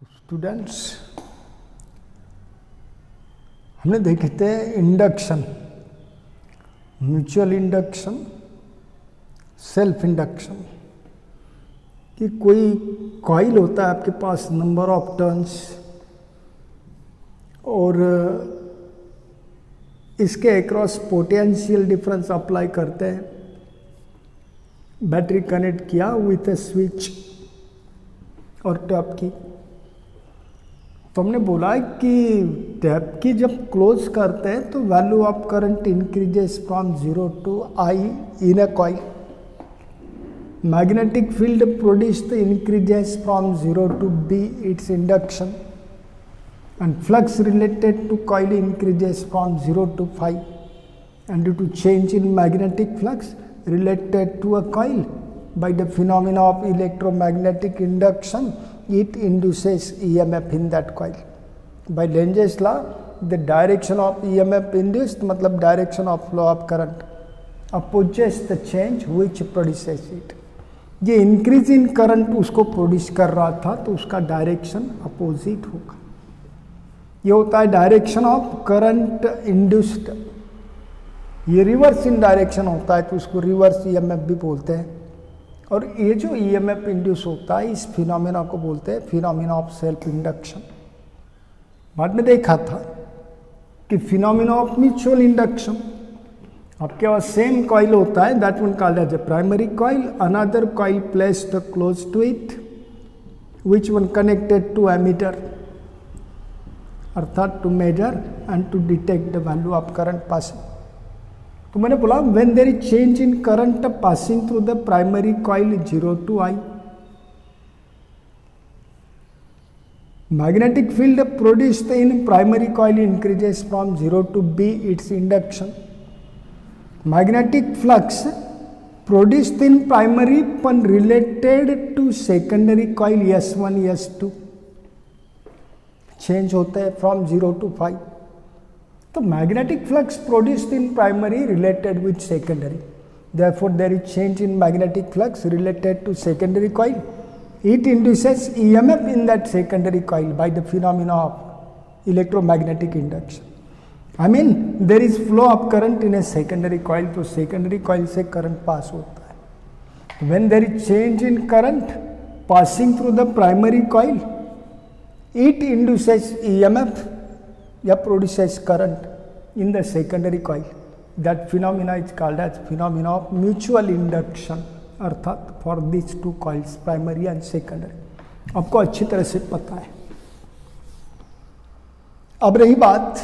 तो स्टूडेंट्स, हमने देखे थे induction, mutual induction, self induction, कि कोई कॉइल होता है आपके पास, नंबर ऑफ टर्न्स, और इसके अक्रॉस पोटेंशियल डिफरेंस अप्लाई करते हैं, बैटरी कनेक्ट किया विथ ए स्विच और टैप की। तो हमने बोला कि टैप की जब क्लोज करते हैं तो value of current increases from 0 to I in a coil. Magnetic field produced increases from 0 to B it's induction, and flux related to coil increases from 0 to phi, and due to change in magnetic flux related to a coil by the phenomena of electromagnetic induction, it induces EMF in that coil. By Lenz's law, the direction of EMF induced मतलब direction of flow of current opposes the change which produces it. ये increase in current उसको produce कर रहा था तो उसका direction opposite होगा। ये होता है डायरेक्शन ऑफ करंट इंड्यूस्ड। ये रिवर्स इन डायरेक्शन होता है तो उसको रिवर्स ईएमएफ भी बोलते हैं। और ये जो ईएमएफ इंड्यूस होता है इस फिनोमेना को बोलते हैं फिनोमेना ऑफ सेल्फ इंडक्शन। बाद में देखा था कि फिनोमेना ऑफ म्यूचुअल इंडक्शन, आपके पास सेम कॉइल होता है, that one called as a primary coil, another coil placed close to it, which one connected to ammeter, अर्थात to measure and to detect the value of current passing. तो मैंने बोला when there is change in current passing through the primary coil 0 to I, magnetic field produced in primary coil increases from 0 to B its induction. Magnetic flux produced in primary पण related to secondary coil S1 S2 change होते हैं from 0 to 5। तो magnetic flux produced in primary related with secondary, therefore there is change in magnetic flux related to secondary coil, it induces EMF in that secondary coil by the phenomena of electromagnetic induction. I mean there is flow of current in a secondary coil, तो secondary coil से current pass होता है। When there is change in current passing through the primary coil, it induces EMF या produces current in the secondary coil. That phenomena is called as phenomena of mutual induction, अर्थात for these two coils, primary and secondary. आपको अच्छी तरह से पता है। अब रही बात,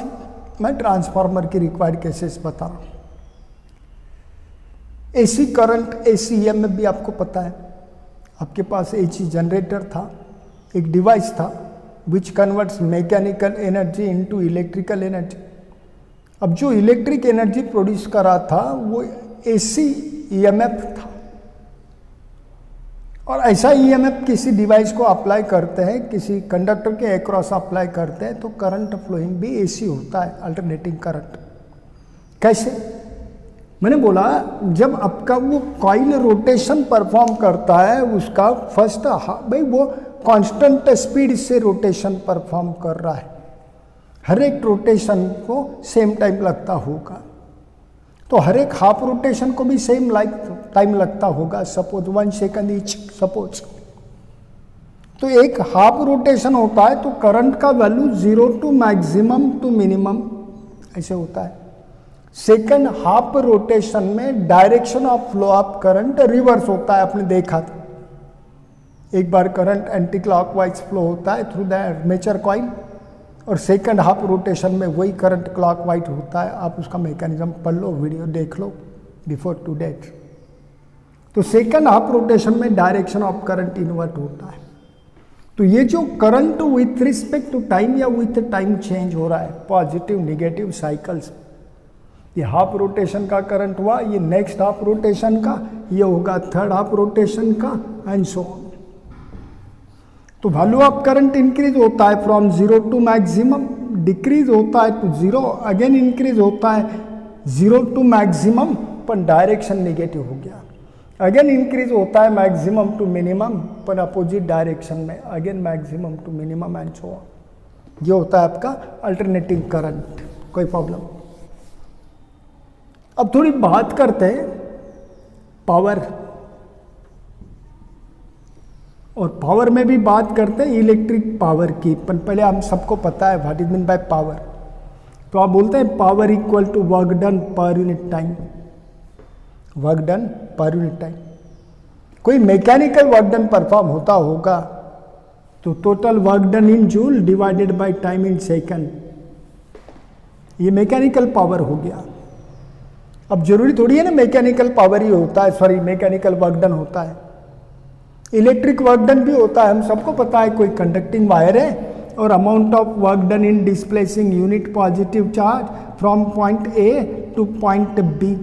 मैं ट्रांसफार्मर की रिक्वायर्ड केसेस बता रहा हूँ। AC करंट, AC EMF भी आपको पता है। आपके पास AC जनरेटर था, एक डिवाइस था which converts mechanical energy into electrical energy। अब जो इलेक्ट्रिक एनर्जी प्रोड्यूस कर रहा था वो AC EMF था, और ऐसा EMF किसी डिवाइस को अप्लाई करते हैं, किसी कंडक्टर के अक्रॉस अप्लाई करते हैं तो करंट फ्लोइंग भी AC होता है, अल्टरनेटिंग करंट। कैसे? मैंने बोला जब आपका वो कॉइल रोटेशन परफॉर्म करता है उसका फर्स्ट, भाई वो कांस्टेंट स्पीड से रोटेशन परफॉर्म कर रहा है, हर एक रोटेशन को सेम टाइम लगता होगा, तो हर एक हाफ रोटेशन को भी सेम टाइम लगता होगा, सपोज 1 सेकंड ईच सपोज। तो एक हाफ रोटेशन होता है तो करंट का value 0 to maximum to minimum ऐसे होता है। सेकंड हाफ रोटेशन में direction of flow of current reverse होता है, आपने देखा था। एक बार करंट एंटी क्लॉकवाइज फ्लो होता है थ्रू द आर्मेचर कॉइल, और सेकंड हाफ रोटेशन में वही करंट क्लॉकवाइज होता है। आप उसका मैकेनिज्म पढ़ लो, वीडियो देख लो बिफोर टू डेट। तो सेकंड हाफ रोटेशन में डायरेक्शन ऑफ करंट इन्वर्ट होता है। तो ये जो current with respect to time या विथ टाइम चेंज हो रहा है, पॉजिटिव निगेटिव साइकिल्स, ये हाफ रोटेशन का करंट हुआ, ये नेक्स्ट हाफ रोटेशन का, ये होगा थर्ड हाफ रोटेशन का, एंड सो ऑन। तो वैल्यू ऑफ करंट इंक्रीज होता है फ्रॉम 0 to मैक्सिमम, डिक्रीज होता है तो 0, अगेन इंक्रीज होता है 0 to मैक्सिमम, पर डायरेक्शन नेगेटिव हो गया। अगेन इंक्रीज होता है मैक्सिमम टू मिनिमम, पर अपोजिट डायरेक्शन में, again maximum to minimum and so on. ये होता है आपका अल्टरनेटिंग करंट। कोई प्रॉब्लम? अब थोड़ी बात करते हैं पावर, और पावर में भी बात करते हैं इलेक्ट्रिक पावर की। पर पहले हम सबको पता है what is mean by power. तो आप बोलते हैं power equal to work done per unit time, work done per unit time. कोई मैकेनिकल वर्क डन परफॉर्म होता होगा तो total work done in joule divided by time in second, ये mechanical power हो गया। अब जरूरी थोड़ी है ना मैकेनिकल पावर ही होता है, सॉरी मैकेनिकल वर्क डन होता है, इलेक्ट्रिक वर्क डन भी होता है। हम सबको पता है कोई कंडक्टिंग वायर है और amount of work done in displacing unit positive charge from point A to point B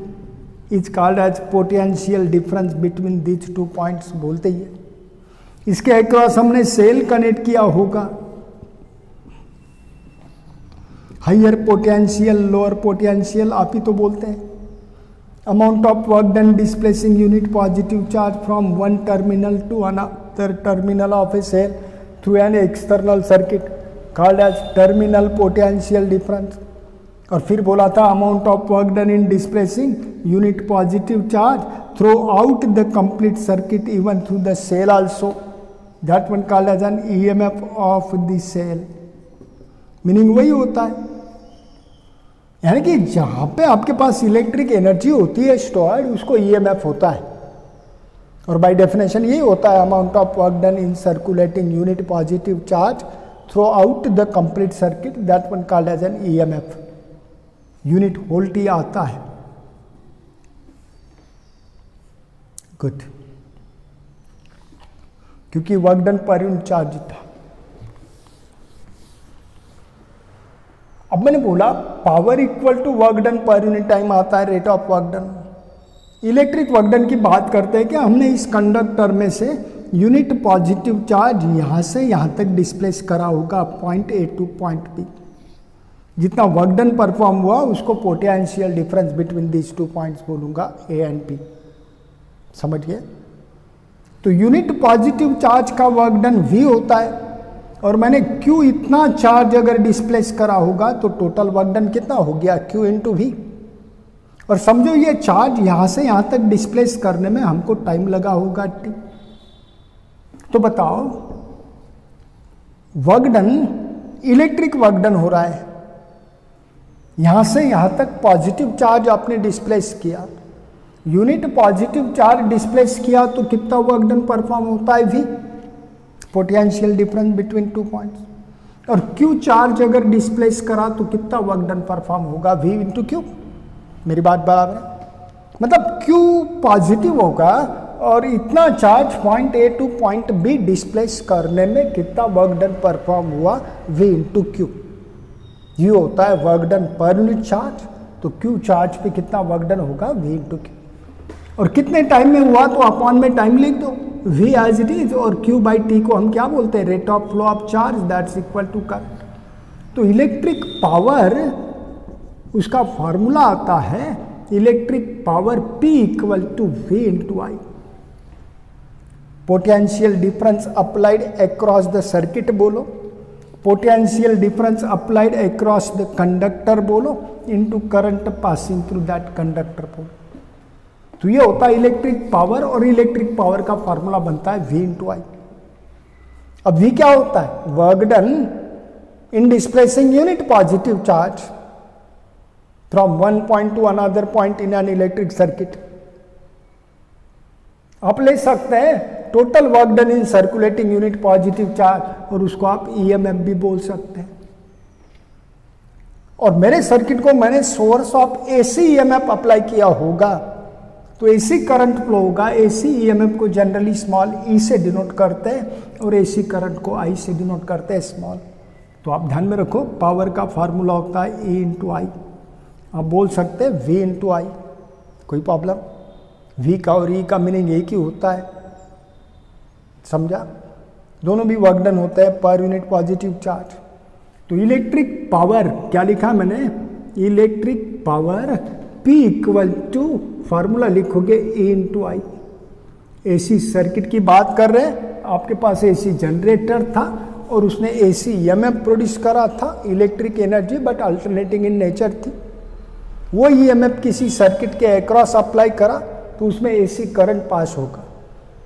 is called as potential difference between these two points बोलते ही है। इसके अक्रॉस हमने सेल कनेक्ट किया होगा, हाइयर पोटेंशियल लोअर पोटेंशियल आप ही तो बोलते हैं। Amount of work done displacing unit positive charge from one terminal to another terminal of a cell through an external circuit called as terminal potential difference. और फिर बोला था amount of work done in displacing unit positive charge throughout the complete circuit even through the cell also, that one called as an EMF of the cell. Meaning वही होता है, यानी कि जहां पे आपके पास इलेक्ट्रिक एनर्जी होती है स्टोर्ड, उसको ईएमएफ होता है। और बाय डेफिनेशन यही होता है amount of work done in circulating unit positive charge throughout the complete circuit, that one called as an EMF. Unit volt ही आता है। गुड, क्योंकि work done per unit charge था। अब मैंने बोला power equal to work done per unit time आता है rate of work done. Electric work done की बात करते हैं कि हमने इस कंडक्टर में से यूनिट पॉजिटिव चार्ज यहां से यहां तक डिस्प्लेस करा होगा point A to point B. जितना वर्क डन परफॉर्म हुआ उसको potential difference between these two points बोलूंगा ए एंड बी। समझ गए? तो यूनिट पॉजिटिव चार्ज का वर्क डन वी होता है, और मैंने क्यू इतना चार्ज अगर डिस्प्लेस करा होगा तो टोटल वर्क डन कितना हो गया क्यू इंटू वी। और समझो ये चार्ज यहां से यहां तक डिस्प्लेस करने में हमको टाइम लगा होगा टी। तो बताओ work done, electric work done हो रहा है, यहां से यहां तक पॉजिटिव चार्ज आपने डिस्प्लेस किया, यूनिट पॉजिटिव चार्ज डिस्प्लेस किया तो कितना वर्क डन परफॉर्म होता है V, potential difference between two points. और क्यू चार्ज अगर डिस्प्लेस करा तो कितना वर्क डन परफॉर्म होगा वी इंटू क्यू। मेरी बात बराबर है? मतलब क्यू पॉजिटिव होगा और इतना charge point A to point B displace करने में कितना वर्क डन परफॉर्म हुआ वी इंटू क्यू। ये होता है work done per unit charge. तो क्यू चार्ज पे कितना वर्क डन होगा वी इंटू क्यू। और कितने टाइम में हुआ तो अपॉन में टाइम लिख दो, वी एज इट इज, और क्यू बाई टी को हम क्या बोलते हैं rate of flow of charge, that's equal to current. तो इलेक्ट्रिक पावर उसका फॉर्मूला आता है electric power P equal to V into I. Potential difference applied across the circuit बोलो, potential difference applied across the conductor बोलो, into current passing through that conductor बोलो। तो ये होता है इलेक्ट्रिक पावर, और इलेक्ट्रिक पावर का फॉर्मूला बनता है V इंटू आई। अब V क्या होता है? Work done in displacing unit positive charge from one point two another point in an electric circuit. आप ले सकते हैं total work done in circulating unit positive charge, और उसको आप ईएमएफ भी बोल सकते हैं। और मेरे सर्किट को मैंने source of AC EMF apply किया होगा तो एसी करंट फ्लो होगा। एसी ईएमएफ को जनरली स्मॉल ई से डिनोट करते हैं और एसी करंट को आई से डिनोट करते हैं स्मॉल। तो आप ध्यान में रखो पावर का फार्मूला होता है E इंटू आई। आप बोल सकते हैं V इंटू आई, कोई प्रॉब्लम? V का और E का मीनिंग एक ही होता है, समझा? दोनों भी वर्क डन होता है पर यूनिट पॉजिटिव चार्ज। तो इलेक्ट्रिक पावर क्या लिखा मैंने? Electric power P equal to, formula लिखोगे E into I. AC circuit की बात कर रहे हैं, आपके पास एसी जनरेटर था और उसने एसी ईएमएफ प्रोड्यूस करा था, electric energy but alternating in nature थी। वो ईएमएफ किसी सर्किट के अक्रॉस अप्लाई करा तो उसमें एसी करंट पास होगा।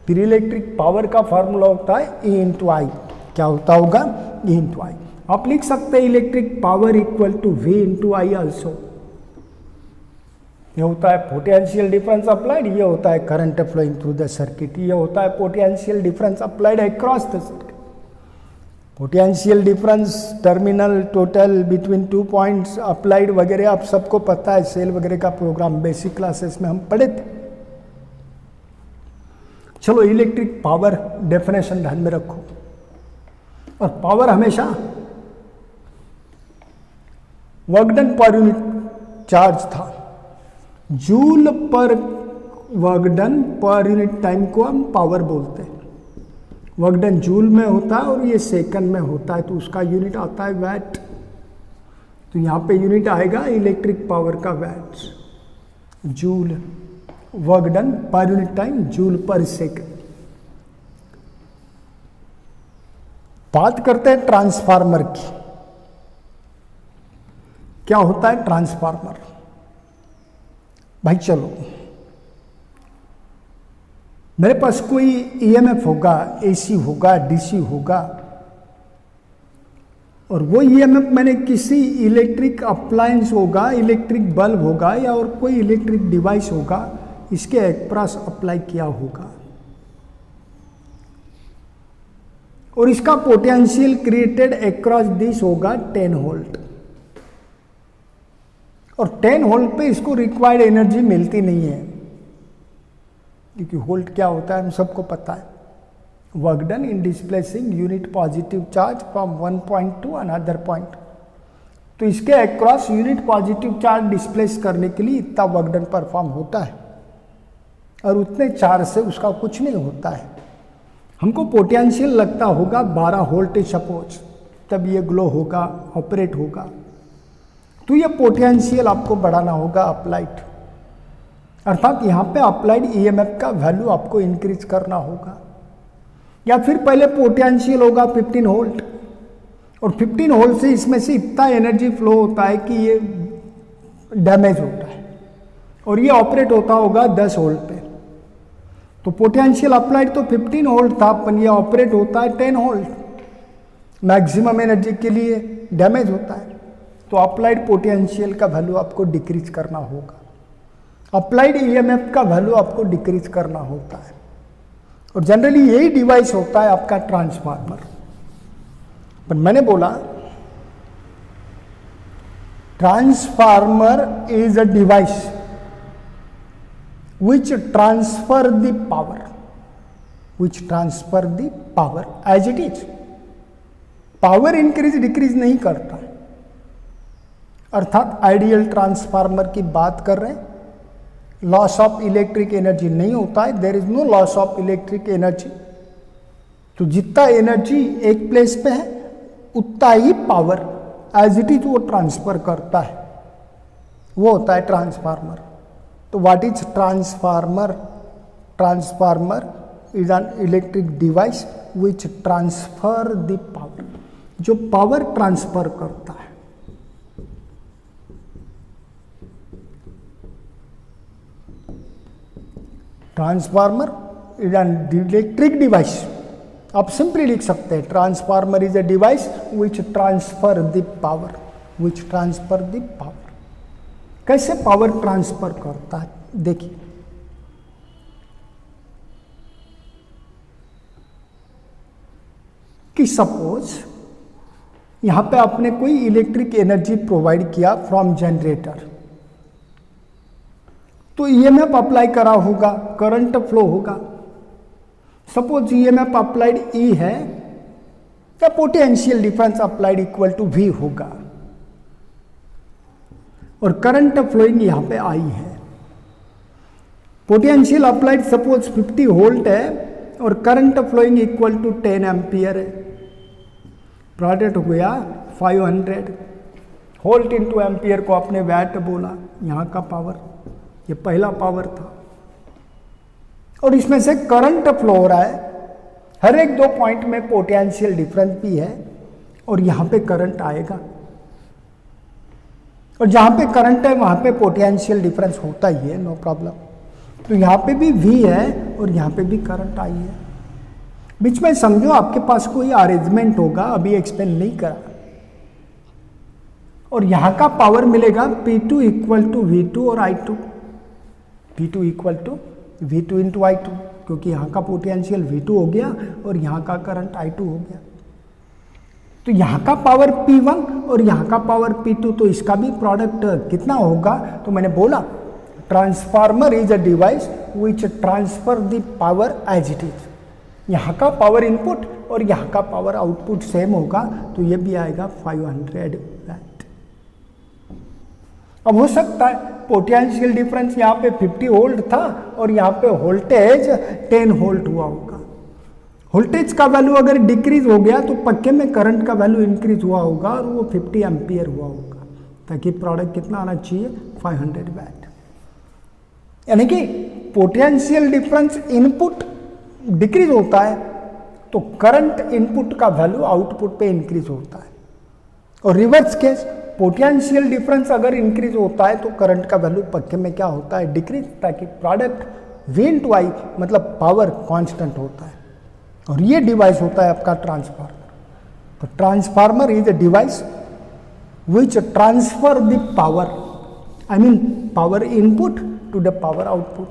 फिर इलेक्ट्रिक पावर का फॉर्मूला होता है E इंटू आई। क्या होता होगा? E into I. आप लिख सकते हैं electric power equal to V into I also. ये होता है पोटेंशियल डिफरेंस अप्लाइड, ये होता है current flowing through the circuit, ये होता है potential difference applied across the circuit. Potential difference terminal total between 2 points applied वगैरह आप सबको पता है, सेल वगैरह का प्रोग्राम बेसिक क्लासेस में हम पढ़े थे। चलो इलेक्ट्रिक पावर डेफिनेशन ध्यान में रखो, और पावर हमेशा work done per unit charge था। Joule per work done per unit time को हम पावर बोलते हैं। वर्क डन जूल में होता है और ये सेकंड में होता है, तो उसका यूनिट आता है वैट। तो यहां पे यूनिट आएगा इलेक्ट्रिक पावर का watt, joule. Work done per unit time joule per second. बात करते हैं ट्रांसफार्मर की। क्या होता है ट्रांसफार्मर? भाई चलो, मेरे पास कोई ईएमएफ होगा, एसी होगा, डीसी होगा, और वो ईएमएफ मैंने किसी इलेक्ट्रिक अप्लायंस होगा, इलेक्ट्रिक बल्ब होगा या और कोई इलेक्ट्रिक डिवाइस होगा, इसके अक्रॉस अप्लाई किया होगा, और इसका पोटेंशियल क्रिएटेड अक्रॉस दिस होगा 10 वोल्ट। और 10 वोल्ट पे इसको रिक्वायर्ड एनर्जी मिलती नहीं है, क्योंकि वोल्ट क्या होता है हम सबको पता है। Work done in displacing unit positive charge from one point two another point. तो इसके across unit positive charge displace करने के लिए इतना वर्क डन परफॉर्म होता है, और उतने चार्ज से उसका कुछ नहीं होता है। हमको पोटेंशियल लगता होगा 12 वोल्ट सपोज, तब ये ग्लो होगा, ऑपरेट होगा। तो ये पोटेंशियल आपको बढ़ाना होगा अप्लाइड, अर्थात यहाँ पे अप्लाइड ईएमएफ का वैल्यू आपको इंक्रीज करना होगा। या फिर पहले पोटेंशियल होगा 15 वोल्ट, और 15 वोल्ट से इसमें से इतना एनर्जी फ्लो होता है कि ये डैमेज होता है, और ये ऑपरेट होता होगा 10 वोल्ट पे। तो पोटेंशियल अप्लाइड तो 15 वोल्ट था, पर ये ऑपरेट होता है 10 वोल्ट। मैक्सिमम एनर्जी के लिए डैमेज होता है, तो अप्लाइड पोटेंशियल का वैल्यू आपको डिक्रीज करना होगा, अप्लाइड ईएमएफ का वैल्यू आपको डिक्रीज करना होता है। और जनरली यही डिवाइस होता है आपका ट्रांसफार्मर। पर मैंने बोला transformer is a device which transfer the power as it is। Power increase decrease नहीं करता है, अर्थात आइडियल ट्रांसफार्मर की बात कर रहे हैं। लॉस ऑफ इलेक्ट्रिक एनर्जी नहीं होता है, there is no loss of electric energy. तो जितना एनर्जी एक प्लेस पे है उतना ही पावर एज इट इज वो ट्रांसफर करता है, वो होता है ट्रांसफार्मर। तो what is transformer? Transformer is an electric device which transfer the power, जो पावर ट्रांसफर करता है। Transformer is an electric device. आप सिंपली लिख सकते हैं transformer is a device which transfer the power, which transfer the power. कैसे power transfer करता है देखिए, कि सपोज यहां पे आपने कोई इलेक्ट्रिक एनर्जी प्रोवाइड किया फ्रॉम जनरेटर, तो ईएमएफ अप्लाई करा होगा, करंट फ्लो होगा। सपोज ईएमएफ अप्लाइड ई है, या potential difference applied equal to V होगा, और करंट फ्लोइंग यहां पे आई है। पोटेंशियल अप्लाइड सपोज 50 वोल्ट है और current flowing equal to 10 ampere है। प्रोडक्ट हो गया 500 वोल्ट इंटू एम्पियर को आपने वैट बोला, यहां का पावर, ये पहला पावर था। और इसमें से करंट फ्लो हो रहा है। हर एक 2 पॉइंट में पोटेंशियल डिफरेंस भी है और यहां पे करंट आएगा, और जहां पे करंट है वहां पे पोटेंशियल डिफरेंस होता ही है, नो प्रॉब्लम। तो यहां पे भी V है और यहां पे भी करंट आई है। बीच में समझो आपके पास कोई अरेंजमेंट होगा, अभी एक्सप्लेन नहीं करा, और यहां का पावर मिलेगा P2 इक्वल टू V2 और I2, P2 equal to V2 into I2, क्योंकि यहां का पोटेंशियल V2 हो गया और यहां का करंट I2 हो गया। तो यहां का पावर P1 और यहां का पावर P2, तो इसका भी प्रोडक्ट कितना होगा? तो मैंने बोला transformer is a device which transfer the power as it is. यहाँ का पावर इनपुट और यहाँ का पावर आउटपुट सेम होगा, तो ये भी आएगा 500 वैट। अब हो सकता है पोटेंशियल डिफरेंस यहाँ पे 50 वोल्ट था और यहाँ पे वोल्टेज 10 वोल्ट हुआ होगा। वोल्टेज का वैल्यू अगर डिक्रीज हो गया तो पक्के में करंट का वैल्यू इंक्रीज हुआ होगा और वो 50 एम्पियर हुआ होगा, ताकि प्रोडक्ट कितना आना चाहिए? 500 वैट। यानी कि पोटेंशियल डिफरेंस इनपुट डिक्रीज होता है तो करंट इनपुट का वैल्यू आउटपुट पे इंक्रीज होता है, और रिवर्स केस पोटेंशियल डिफरेंस अगर इंक्रीज होता है तो करंट का वैल्यू पक्के में क्या होता है? डिक्रीज, ताकि प्रोडक्ट V इंटू I मतलब पावर कांस्टेंट होता है। और ये डिवाइस होता है आपका ट्रांसफार्मर। तो transformer is a device which transfer the power, I mean power input to the power output.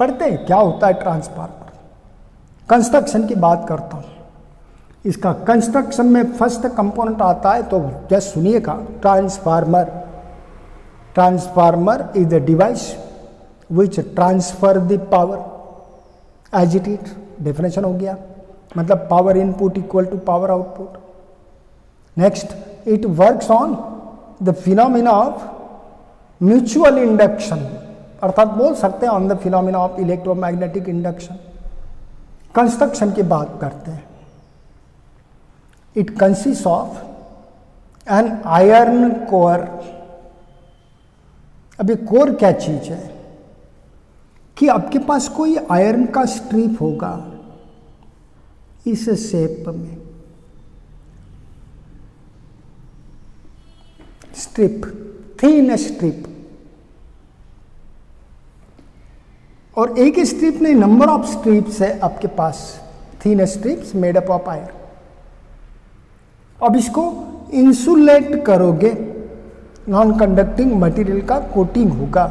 पढ़ते हैं क्या होता है ट्रांसफार्मर। कंस्ट्रक्शन की बात करता हूं। इसका कंस्ट्रक्शन में फर्स्ट कंपोनेंट आता है, तो जस्ट सुनिएगा। Transformer is the device which transfer the power as it is. Definition हो गया, मतलब power input equal to power output. Next, it works on the phenomena of mutual induction, अर्थात बोल सकते हैं on the phenomena of electromagnetic induction. Construction की बात करते हैं। It consist of an iron core. अभी कोर क्या चीज है कि आपके पास कोई आयरन का स्ट्रिप होगा इस शेप में, स्ट्रिप, थिन स्ट्रिप, और एक स्ट्रिप नहीं, नंबर ऑफ स्ट्रिप्स है आपके पास, thin strips made up of iron. अब इसको इंसुलेट करोगे, नॉन कंडक्टिंग मटेरियल का कोटिंग होगा,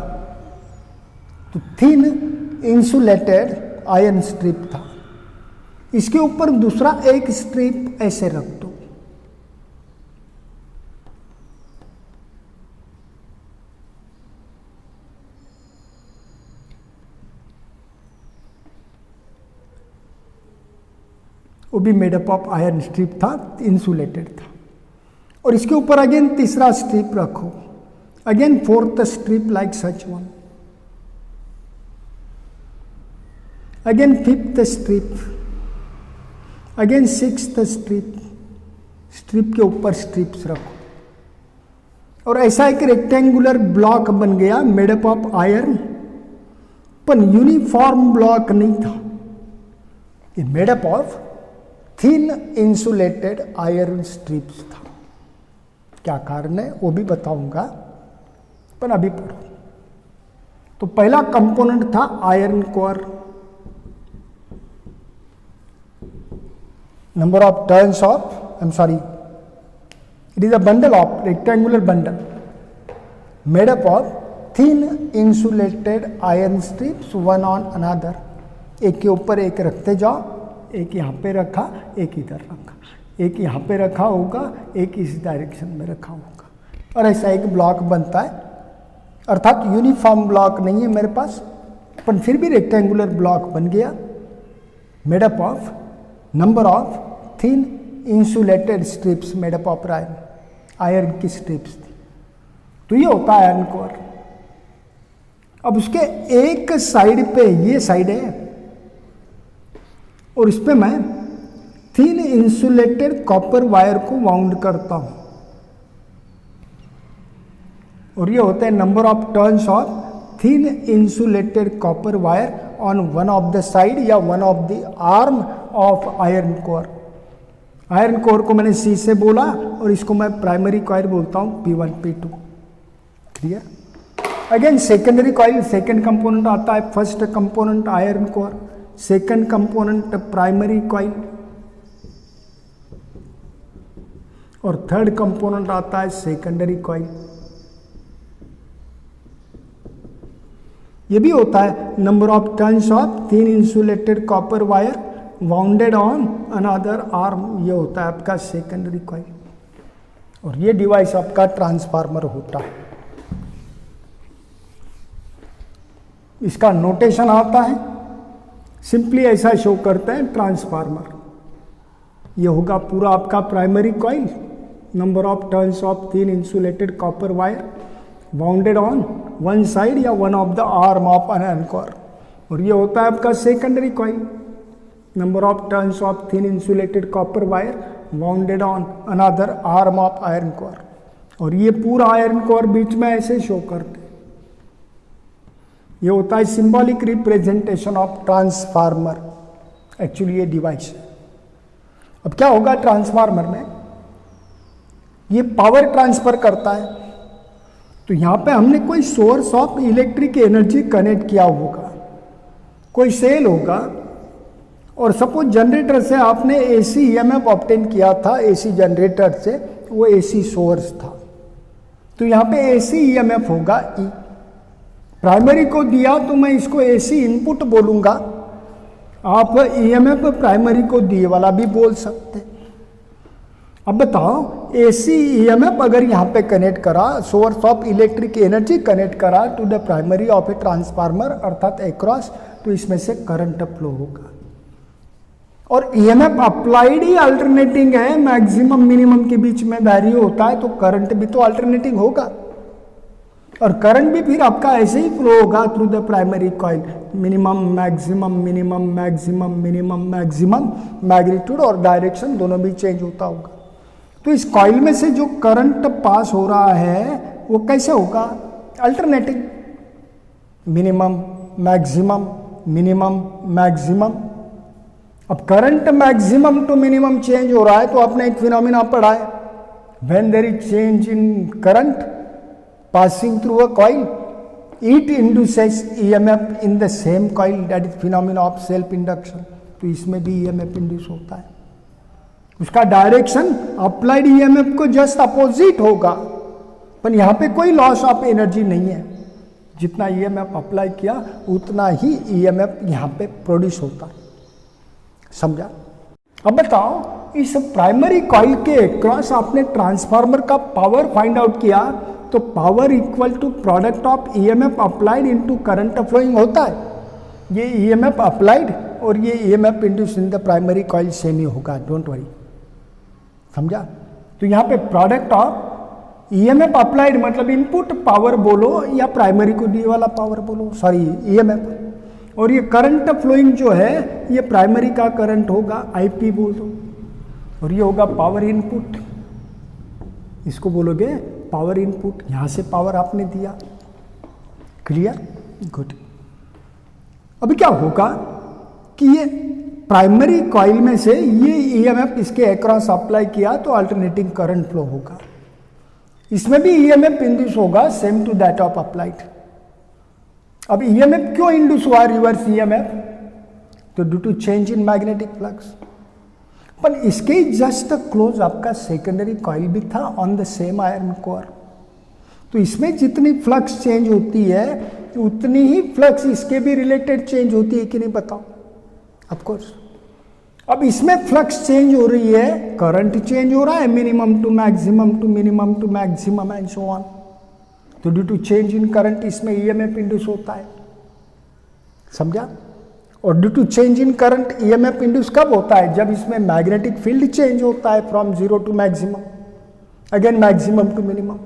तो थिन इंसुलेटेड आयरन स्ट्रिप था। इसके ऊपर दूसरा एक स्ट्रिप ऐसे रख दो, वो भी मेडअप ऑफ आयरन स्ट्रिप था, इंसुलेटेड था। और इसके ऊपर अगेन तीसरा स्ट्रिप रखो, again fourth strip like such one, again fifth strip, again sixth strip, strip के ऊपर स्ट्रिप्स रखो, और ऐसा एक रेक्टेंगुलर ब्लॉक बन गया मेडअप ऑफ आयरन, पर यूनिफॉर्म ब्लॉक नहीं था, ये made up of thin insulated iron strips था। क्या कारण है वो भी बताऊंगा, पर अभी पढ़ो। तो पहला कंपोनेंट था iron core, number of turns of, I'm sorry, it is a bundle of, rectangular bundle made up of thin insulated iron strips one on another। एक के ऊपर एक रखते जाओ, एक यहाँ पे रखा, एक इधर रखा, एक यहाँ पे रखा होगा, एक इस डायरेक्शन में रखा होगा, और ऐसा एक ब्लॉक बनता है। अर्थात यूनिफॉर्म ब्लॉक नहीं है मेरे पास, पर फिर भी रेक्टेंगुलर ब्लॉक बन गया made up of number of thin insulated strips made up of iron, iron की स्ट्रिप्स थी। तो ये होता है आयरन कोर। अब उसके एक साइड पे, ये साइड है, और इस पे मैं थिन इंसुलेटेड कॉपर वायर को वाउंड करता हूं, और ये होता है number of turns of thin insulated copper wire on one of the side या one of the arm of iron core. Iron core को मैंने सी से बोला और इसको मैं प्राइमरी कॉइल बोलता हूं P1 P2। Clear? Again secondary coil, second component आता है, first component iron core, second component primary coil और थर्ड कंपोनेंट आता है सेकेंडरी कॉइल। ये भी होता है number of turns of thin insulated copper wire wounded on another arm, ये होता है आपका सेकेंडरी कॉइल। और ये डिवाइस आपका ट्रांसफार्मर होता है। इसका नोटेशन आता है, सिंपली ऐसा शो करते हैं ट्रांसफार्मर। ये होगा पूरा आपका primary coil, number of turns of thin insulated copper wire wounded on one side या one of the arm of an iron core. और ये होता है आपका secondary coil, number of turns of thin insulated copper wire wounded on another arm of iron core. और ये पूरा iron core बीच में ऐसे शो करते हैं। ये होता है symbolic representation of transformer. Actually ये डिवाइस है। अब क्या होगा ट्रांसफार्मर में, ये पावर ट्रांसफर करता है। तो यहां पे हमने कोई source of electric energy connect किया होगा, कोई सेल होगा, और सपोज जनरेटर से आपने एसी ईएमएफ ऑब्टेन किया था, एसी जनरेटर से, वो एसी सोर्स था। तो यहां पे एसी ईएमएफ होगा ई। प्राइमरी को दिया तो मैं इसको एसी इनपुट बोलूंगा, आप ईएमएफ प्राइमरी को दिए वाला भी बोल सकते। अब बताओ एसी ईएमएफ अगर यहाँ पे कनेक्ट करा, source of electric energy connect करा to the primary of a transformer अर्थात एक्रॉस, तो इसमें से करंट फ्लो होगा। और ईएमएफ अप्लाइड ही अल्टरनेटिंग है, मैक्सिमम मिनिमम के बीच में वैरी होता है, तो करंट भी तो अल्टरनेटिंग होगा। और करंट भी फिर आपका ऐसे ही फ्लो होगा through the primary coil, minimum maximum minimum maximum minimum maximum, magnitude और डायरेक्शन दोनों भी चेंज होता होगा। तो इस कॉइल में से जो करंट पास हो रहा है वो कैसे होगा, alternating, minimum maximum minimum maximum. अब current maximum to minimum change हो रहा है, तो आपने एक फिनोमिना पढ़ा है, when there is change in current passing through a coil, it induces EMF in the same coil, that is phenomena of self induction। तो इसमें भी EMF इंड्यूस होता है, उसका डायरेक्शन अप्लाइड EMF को जस्ट अपोजिट होगा, पर यहाँ पे कोई लॉस ऑफ एनर्जी नहीं है। जितना EMF अप्लाई किया उतना ही EMF यहाँ पे प्रोड्यूस होता है। समझा? अब बताओ इस प्राइमरी कॉइल के अक्रॉस आपने ट्रांसफार्मर का पावर फाइंड आउट किया, तो power equal to product of EMF applied into current flowing होता है। ये ईएमएफ अप्लाइड और ये EMF induce in the primary coil same ही होगा, डोंट वरी। समझा? तो यहाँ पे प्रोडक्ट ऑफ ईएमएफ अप्लाइड मतलब इनपुट पावर बोलो या प्राइमरी को दिए वाला पावर बोलो, सॉरी ईएमएफ। और ये करंट फ्लोइंग जो है ये प्राइमरी का करंट होगा, आईपी बोल दो, और ये होगा पावर इनपुट, इसको बोलोगे पावर इनपुट। यहां से पावर आपने दिया, क्लियर, गुड। अभी क्या होगा कि ये प्राइमरी कॉइल में से ये ईएमएफ इसके अक्रॉस अप्लाई किया तो अल्टरनेटिंग करंट फ्लो होगा, इसमें भी ईएमएफ इंड्यूस होगा same to that of applied. अब ईएमएफ क्यों इंड्यूस हुआ, रिवर्स ईएमएफ, तो due to change in magnetic flux. पर इसके जस्ट क्लोज आपका सेकेंडरी कॉइल भी था on the same iron core, तो इसमें जितनी फ्लक्स चेंज होती है उतनी ही फ्लक्स इसके भी रिलेटेड चेंज होती है कि नहीं, बताओ? Of course. अब इसमें फ्लक्स चेंज हो रही है, करंट चेंज हो रहा है, minimum to maximum to minimum to maximum and so on. तो due to change in current इसमें ईएमएफ इंड्यूस होता है। समझा? और due to change in current EMF induce कब होता है, जब इसमें मैग्नेटिक फील्ड चेंज होता है from zero to maximum, again maximum to minimum.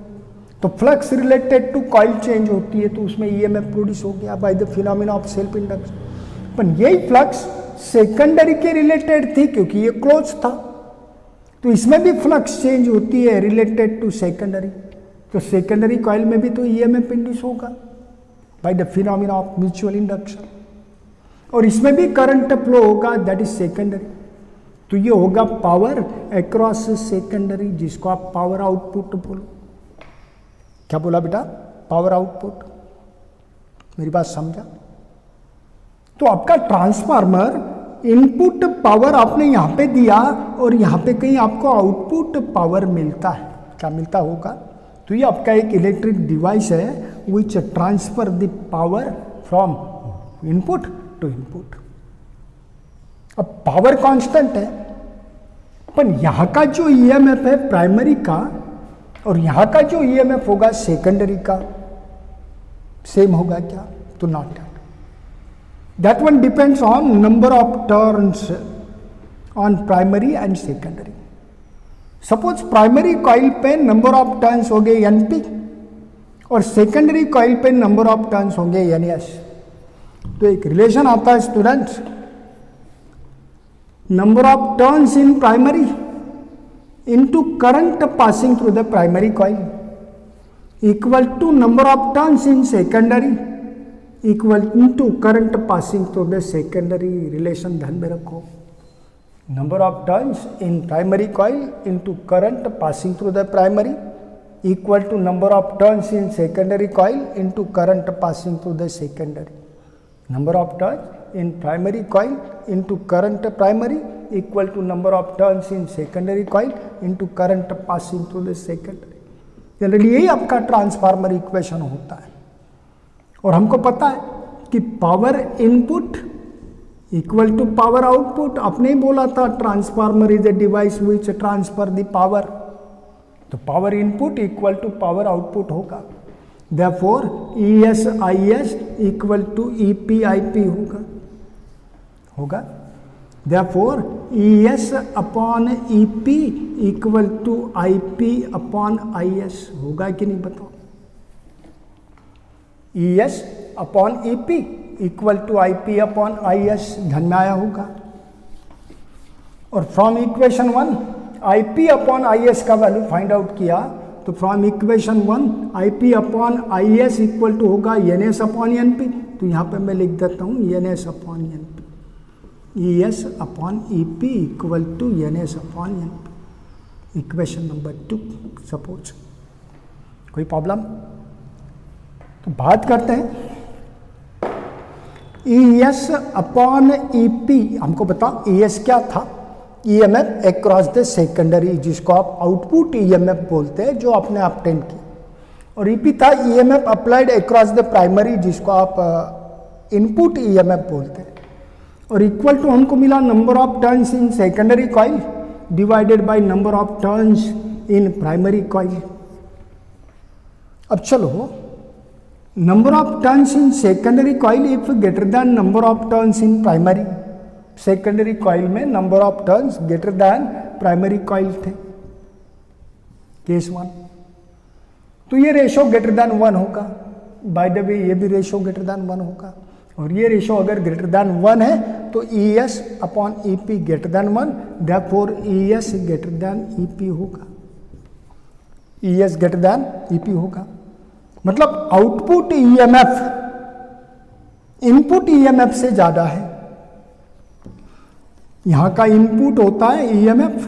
तो flux related to coil change होती है, तो उसमें ईएमएफ प्रोड्यूस हो गया by the phenomena of self induction. पर यही फ्लक्स सेकेंडरी के रिलेटेड थी क्योंकि ये क्लोज था, तो इसमें भी फ्लक्स चेंज होती है रिलेटेड टू सेकेंडरी। तो सेकेंडरी कॉइल में भी तो ईएमएफ इंड्यूस होगा bye the phenomena of mutual induction. और इसमें भी करंट फ्लो होगा, दैट इज सेकेंडरी। तो ये होगा पावर अक्रॉस सेकेंडरी, जिसको आप पावर आउटपुट बोलो। क्या बोला बेटा? Power output. मेरी बात समझा? तो आपका ट्रांसफार्मर इनपुट पावर आपने यहां पे दिया और यहां पे कहीं आपको आउटपुट पावर मिलता है। क्या मिलता होगा? तो ये आपका एक इलेक्ट्रिक डिवाइस है which transfer the power from input to input. अब पावर कांस्टेंट है, पर यहां का जो ईएमएफ है प्राइमरी का और यहां का जो ईएमएफ होगा सेकेंडरी का सेम होगा क्या? तो not that one depends on number of turns on primary and secondary. Suppose primary coil पे नंबर ऑफ टर्न्स हो गए एनपी और सेकेंडरी कॉइल पे नंबर ऑफ टर्न्स होंगे एनएस। तो एक रिलेशन आता है students, number of turns in primary into current passing through the primary coil equal to number of turns in secondary equal to current passing through the secondary. Relation ध्यान में रखो, number of turns in primary coil into current passing through the primary equal to number of turns in secondary coil into current passing through the secondary. Number of turns in primary coil into current primary equal to number of turns in secondary coil into current passing through the secondary. Generally यही आपका transformer equation होता है। और हमको पता है कि power input equal to power output. आपने ही बोला था transformer is a device which transfer the power. तो power input equal to power output होगा। Therefore ES IS equal to EP IP होगा। Therefore ES upon EP equal to IP upon IS होगा कि नहीं बताओ? ES upon EP equal to IP upon IS ध्यान में आया होगा। और from equation 1 IP upon IS का वैल्यू फाइंड आउट किया तो from equation 1 IP upon IS equal to होगा NS अपॉन NP। तो यहाँ पे मैं लिख देता हूँ NS upon NP। ES upon EP equal to NS upon NP। Equation number 2 suppose. कोई प्रॉब्लम? तो बात करते हैं ES अपॉन EP। हमको बताओ ES क्या था? EMF अक्रॉस द सेकेंडरी, जिसको आप आउटपुट EMF बोलते हैं, जो आपने ऑब्टेन की। और EP था EMF applied across the primary, जिसको आप इनपुट EMF बोलते हैं। और इक्वल टू हमको मिला number of turns in secondary coil divided by number of turns in primary coil. अब चलो, number of turns in secondary coil if greater than number of turns in primary. Secondary coil में number of turns greater than primary coil थे, case 1। तो ये ratio greater than 1 होगा। By the way ये भी ratio greater than 1 होगा। और ये रेशो अगर ग्रेटर देन 1 है तो ES upon EP greater than 1, therefore ES greater than EP होगा। ES ग्रेटर देन EP होगा। मतलब आउटपुट EMF इनपुट EMF से ज्यादा है। यहां का इनपुट होता है EMF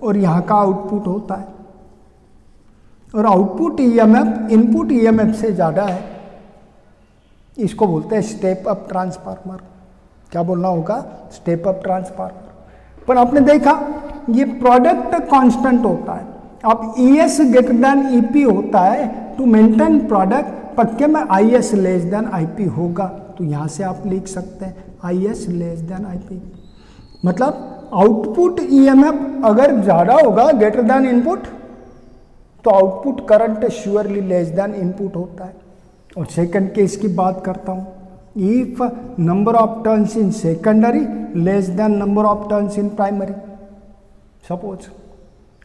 और यहां का आउटपुट होता है, और आउटपुट EMF इनपुट EMF से ज्यादा है। इसको बोलते हैं स्टेप अप ट्रांसफार्मर। क्या बोलना होगा? Step up transformer. पर आपने देखा ये प्रोडक्ट कांस्टेंट होता है। अब ES ग्रेटर देन EP होता है टू मेंटेन प्रोडक्ट, पक्के में IS लेस देन IP होगा। तो यहां से आप लिख सकते हैं IS लेस देन IP। मतलब आउटपुट EMF अगर ज्यादा होगा ग्रेटर देन इनपुट, तो output current surely less than input होता है। और सेकंड केस की बात करता हूं, if number of turns in secondary less than number of turns in primary suppose,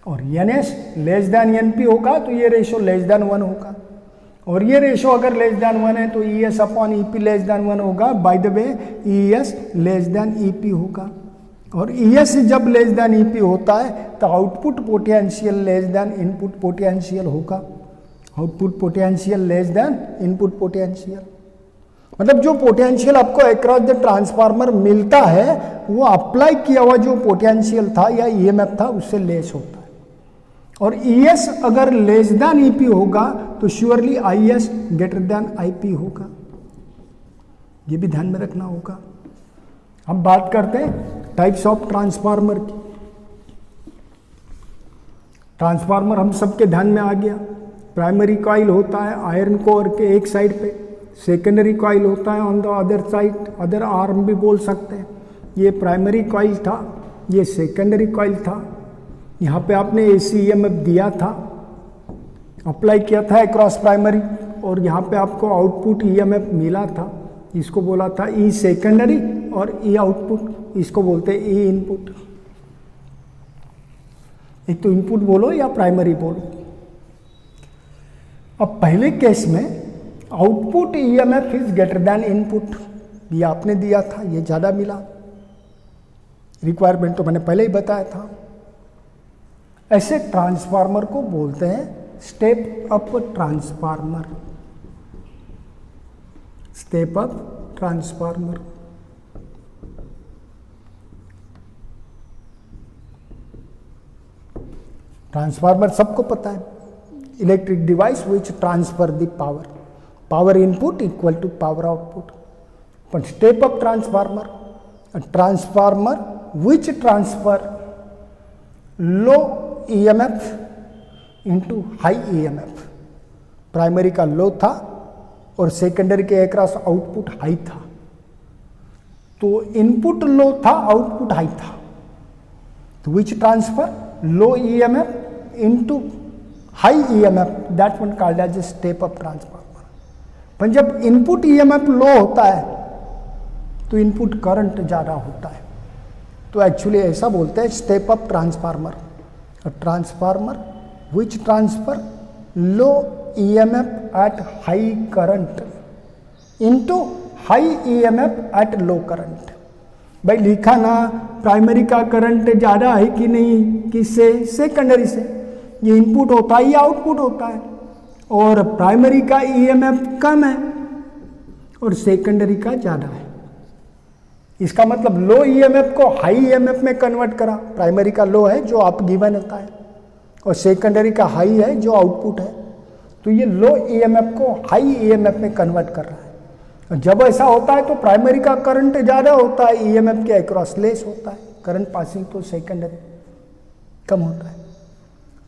और NS लेस देन NP होगा तो ये रेशो लेस देन 1 होगा। और ये रेशो अगर लेस देन 1 है तो ES upon EP less than 1 होगा। By the way ES less than EP होगा। और ES जब लेस देन EP होता है तो output potential less than input potential होगा। Output potential less than input potential. मतलब जो पोटेंशियल आपको अक्रॉस द ट्रांसफार्मर मिलता है वो अप्लाई किया हुआ जो पोटेंशियल था या ईएमएफ था उससे लेस होता है। और ईएस अगर लेस देन ईपी होगा तो surely IS greater than IP होगा, ये भी ध्यान में रखना होगा। हम बात करते हैं टाइप्स ऑफ ट्रांसफार्मर की। ट्रांसफार्मर हम सबके ध्यान में आ गया। प्राइमरी कॉइल होता है आयरन कोर के एक साइड पे, सेकेंडरी कॉइल होता है on the other side, other arm भी बोल सकते हैं। ये प्राइमरी कॉइल था, ये सेकेंडरी कॉइल था। यहाँ पे आपने एसी ईएमएफ दिया था, अप्लाई किया था अक्रॉस प्राइमरी, और यहाँ पे आपको आउटपुट ईएमएफ मिला था। इसको बोला था ई सेकेंडरी और ई आउटपुट, इसको बोलते हैं ई इनपुट। एक तो इनपुट बोलो या प्राइमरी बोलो। अब पहले केस में output EMF is greater than input, ये आपने दिया था, ये ज़्यादा मिला। रिक्वायरमेंट तो मैंने पहले ही बताया था। ऐसे ट्रांसफार्मर को बोलते हैं step up transformer. Step up transformer. Transformer सबको पता है, electric device which transfer the power, power input equal to power output. but step up transformer, a transformer which transfer low EMF into high EMF. Primary का लो था और secondary के across output high था, तो input low था output high था, तो विच transfer low EMF into high EMF, that one called as a step up transformer. पर जब इनपुट EMF लो होता है तो इनपुट करंट ज़्यादा होता है, तो एक्चुअली ऐसा बोलते हैं step up transformer, transformer which transfer low EMF at high current into high EMF at low current. भाई लिखा ना प्राइमरी का करंट ज़्यादा है कि नहीं, किससे, सेकेंडरी से। ये इनपुट होता है या आउटपुट होता है, और प्राइमरी का EMF कम है और सेकेंडरी का ज़्यादा है। इसका मतलब लो EMF को हाई EMF में कन्वर्ट करा। प्राइमरी का लो है जो आप गिवन होता है और सेकेंडरी का हाई है जो आउटपुट है, तो ये लो EMF को हाई EMF में कन्वर्ट कर रहा है। और जब ऐसा होता है तो प्राइमरी का करंट ज़्यादा होता है, EMF के अक्रॉस लेस होता है, करंट पासिंग तो सेकेंडरी कम होता है।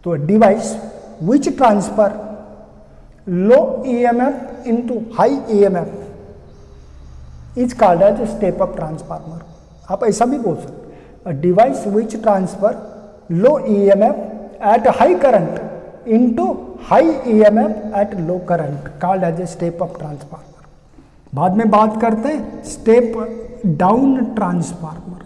तो device which transfer low EMF into high EMF is called as step up transformer. आप ऐसा भी बोल सकते हैं, device which transfer low EMF at high current into high EMF at low current called as a step up transformer. बाद में बात करते हैं स्टेप डाउन ट्रांसफार्मर।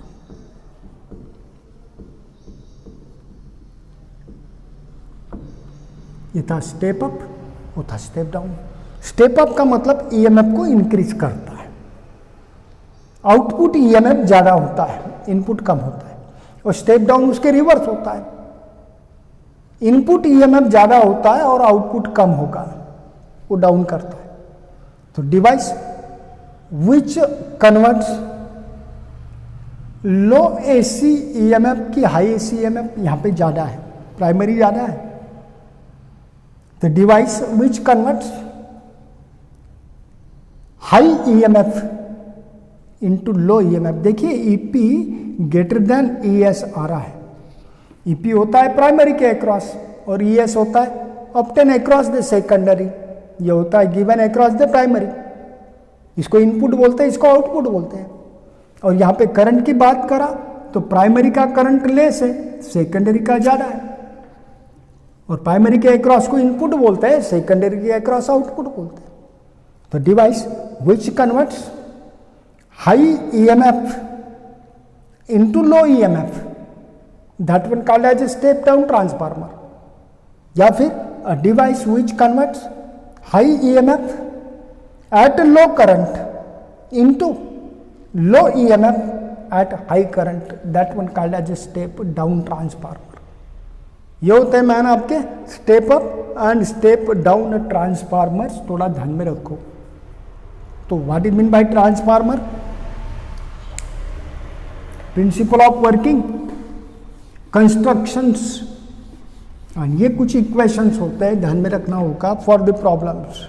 ये था स्टेप अप, वो था स्टेप डाउन। स्टेप अप का मतलब EMF को इंक्रीज करता है, आउटपुट EMF ज्यादा होता है, इनपुट कम होता है, और स्टेप डाउन उसके रिवर्स होता है, इनपुट EMF ज्यादा होता है और आउटपुट कम होगा, वो डाउन करता है। तो device which converts low AC EMF की हाई AC EMF, यहां पे ज्यादा है, प्राइमरी ज्यादा है, तो device which converts high EMF into low EMF। देखिए EP ग्रेटर देन ES आ रहा है। EP होता है प्राइमरी के अक्रॉस और ES होता है ऑब्टेन अक्रॉस द सेकेंडरी, ये होता है गिवन अक्रॉस द प्राइमरी। इसको इनपुट बोलते हैं, इसको आउटपुट बोलते हैं। और यहाँ पे करंट की बात करा तो प्राइमरी का करंट लेस है, सेकेंडरी का ज़्यादा है, और प्राइमरी के अक्रॉस को इनपुट बोलते हैं, सेकेंडरी के अक्रॉस आउटपुट बोलते हैं। तो device which converts high EMF into low EMF, that one called as a step down transformer. या फिर a device which converts high EMF at low current into low EMF at high current, that one called as a step down transformer. ये होते हैं man आपके step up and step down transformers, थोड़ा ध्यान में रखो। तो what is mean bye transformer? Principle of working, constructions, और ये कुछ इक्वेशंस होते हैं, ध्यान में रखना होगा फॉर द प्रॉब्लम्स।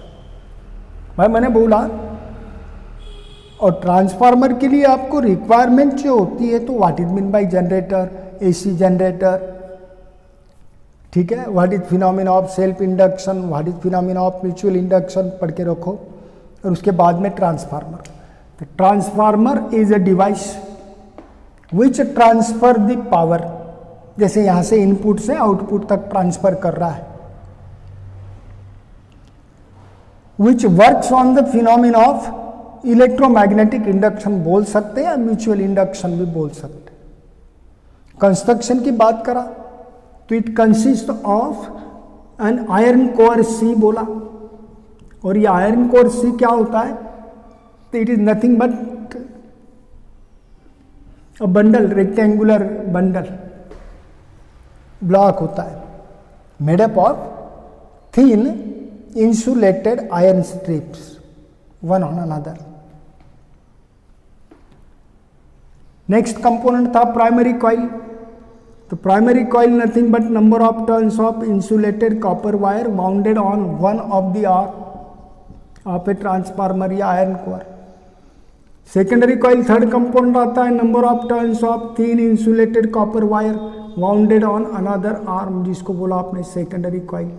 भाई मैंने बोला, और ट्रांसफार्मर के लिए आपको रिक्वायरमेंट जो होती है, तो what is mean bye generator, AC generator, ठीक है, what is phenomena of self induction, what is phenomena of mutual induction, पढ़ के रखो। और उसके बाद में ट्रांसफार्मर। तो transformer is a device which transfer the power, जैसे यहां से इनपुट से आउटपुट तक ट्रांसफर कर रहा है, which works on the phenomena of electromagnetic induction बोल सकते हैं, या म्यूचुअल इंडक्शन भी बोल सकते हैं। कंस्ट्रक्शन की बात करा तो it consist of an iron core C बोला, और ये आयरन कोर सी क्या होता है? तो it is nothing but a bundle, rectangular bundle block होता है, made up of thin insulated iron strips one on another. Next component था प्राइमरी कॉइल। तो primary coil nothing but number of turns of insulated copper wire wounded on one of the arm of a transformer या iron core. Secondary coil third component आता है, number of turns of thin insulated copper wire wounded on another arm, जिसको बोला आपने secondary coil.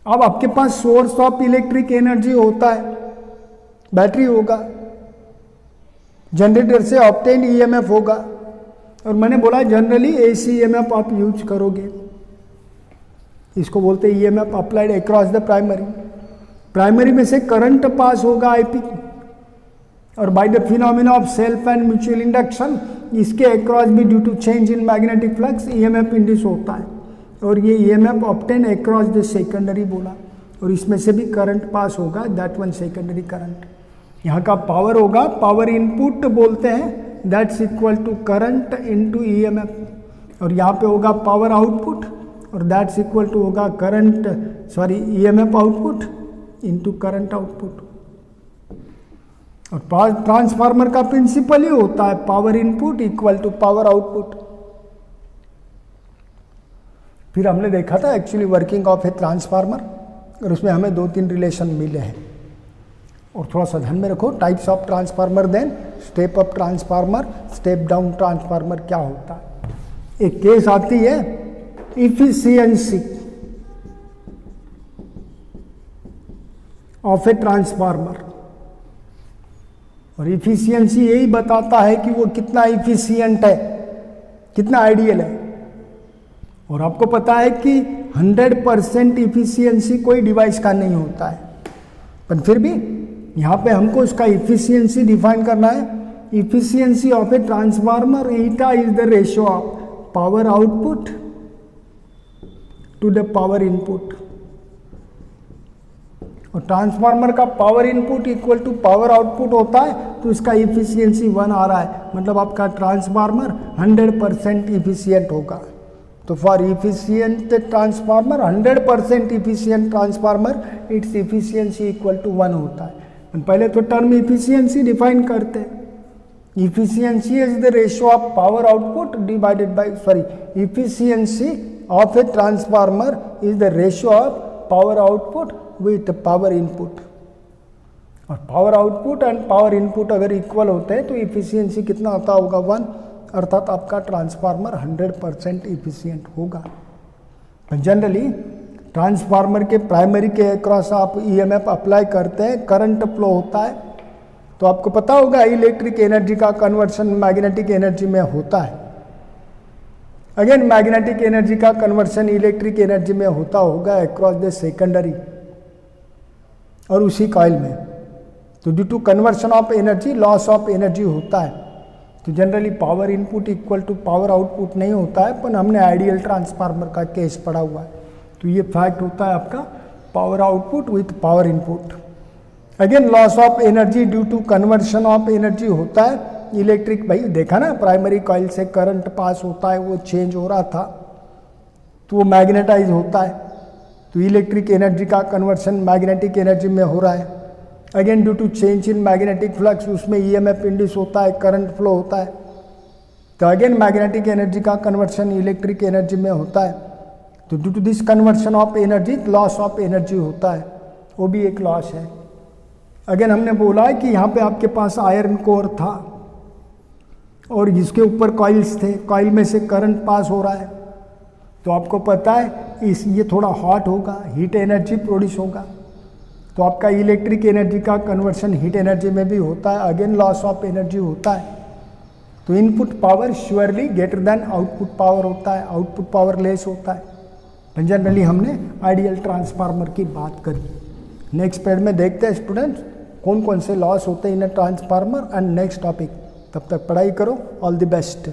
अब आपके पास source of electric energy होता है, बैटरी होगा, जनरेटर से ऑब्टेन्ड ईएमएफ होगा, और मैंने बोला जनरली एसी ईएमएफ आप यूज करोगे, इसको बोलते हैं EMF applied across the primary. Primary में से करंट पास होगा आईपी, और by the phenomena of self and mutual induction इसके अक्रॉस भी due to change in magnetic flux EMF induce होता है, और ये EMF obtain across the secondary बोला, और इसमें से भी करंट पास होगा, दैट वन सेकेंडरी करंट। यहाँ का पावर होगा, पावर इनपुट बोलते हैं, that's equal to current into EMF, और यहाँ पे होगा पावर आउटपुट, और दैट्स इक्वल टू होगा current EMF output into current output. और ट्रांसफार्मर का प्रिंसिपल ही होता है power input equal to power output. फिर हमने देखा था actually working of a transformer, और उसमें हमें 2-3 रिलेशन मिले हैं, और थोड़ा सा ध्यान में रखो, types of transformer, then step up transformer, step down transformer क्या होता है। एक केस आती है इफिशियंसी ऑफ ए ट्रांसफार्मर, और इफिशियंसी यही बताता है कि वो कितना इफिशियंट है, कितना आइडियल है। और आपको पता है कि 100% इफिशियंसी कोई डिवाइस का नहीं होता है, पर फिर भी यहाँ पे हमको इसका इफिशियंसी डिफाइन करना है। Efficiency of a transformer eta is the ratio of power output to the power input, और ट्रांसफार्मर का power input equal to power output होता है, तो इसका इफिशियंसी 1 आ रहा है, मतलब आपका ट्रांसफार्मर 100% इफिशियंट होगा। तो for efficient transformer, 100% efficient transformer, its efficiency equal to 1 होता है। पहले तो टर्म इफिशियंसी डिफाइन करते हैं, efficiency is the ratio of power output divided by efficiency of a transformer is the ratio of power output with power input, और power output and power input अगर equal होते हैं तो efficiency कितना आता होगा 1, अर्थात आपका ट्रांसफार्मर 100% इफिशियंट होगा। जनरली ट्रांसफार्मर के प्राइमरी के अक्रॉस आप ईएमएफ अप्लाई करते हैं, करंट फ्लो होता है, तो आपको पता होगा इलेक्ट्रिक एनर्जी का कन्वर्शन मैग्नेटिक एनर्जी में होता है। अगेन मैग्नेटिक एनर्जी का कन्वर्शन इलेक्ट्रिक एनर्जी में होता होगा अक्रॉस द सेकेंडरी और उसी कॉइल में। तो due to conversion of energy loss of energy होता है। तो generally power input equal to power output नहीं होता है, पर हमने आइडियल ट्रांसफार्मर का केस पढ़ा हुआ है, तो ये फैक्ट होता है आपका power output with power input. Again loss of energy due to conversion of energy होता है इलेक्ट्रिक, भाई देखा ना प्राइमरी कॉइल से करंट पास होता है, वो चेंज हो रहा था तो वो मैग्नेटाइज होता है, तो इलेक्ट्रिक एनर्जी का कन्वर्शन मैग्नेटिक एनर्जी में हो रहा है। Again due to change in magnetic flux, उसमें ईएमएफ इंड्यूस होता है, करंट फ्लो होता है। तो अगेन मैग्नेटिक एनर्जी का कन्वर्शन इलेक्ट्रिक एनर्जी में होता है। तो due to this conversion of energy loss of energy होता है, वो भी एक लॉस है। अगेन हमने बोला है कि यहाँ पे आपके पास आयरन कोर था और इसके ऊपर कॉइल्स थे, कॉइल में से करंट पास हो रहा है। तो आपको पता है ये थोड़ा हॉट होगा, हीट एनर्जी प्रोड्यूस होगा। तो आपका इलेक्ट्रिक एनर्जी का कन्वर्शन हीट एनर्जी में भी होता है, अगेन लॉस ऑफ एनर्जी होता है। तो input power surely greater than output power होता है, आउटपुट पावर लेस होता है। जनरली हमने आइडियल ट्रांसफार्मर की बात करी। नेक्स्ट पेज में देखते हैं स्टूडेंट्स कौन कौन से लॉस होते हैं इन ट्रांसफार्मर एंड नेक्स्ट टॉपिक। तब तक पढ़ाई करो, ऑल द बेस्ट।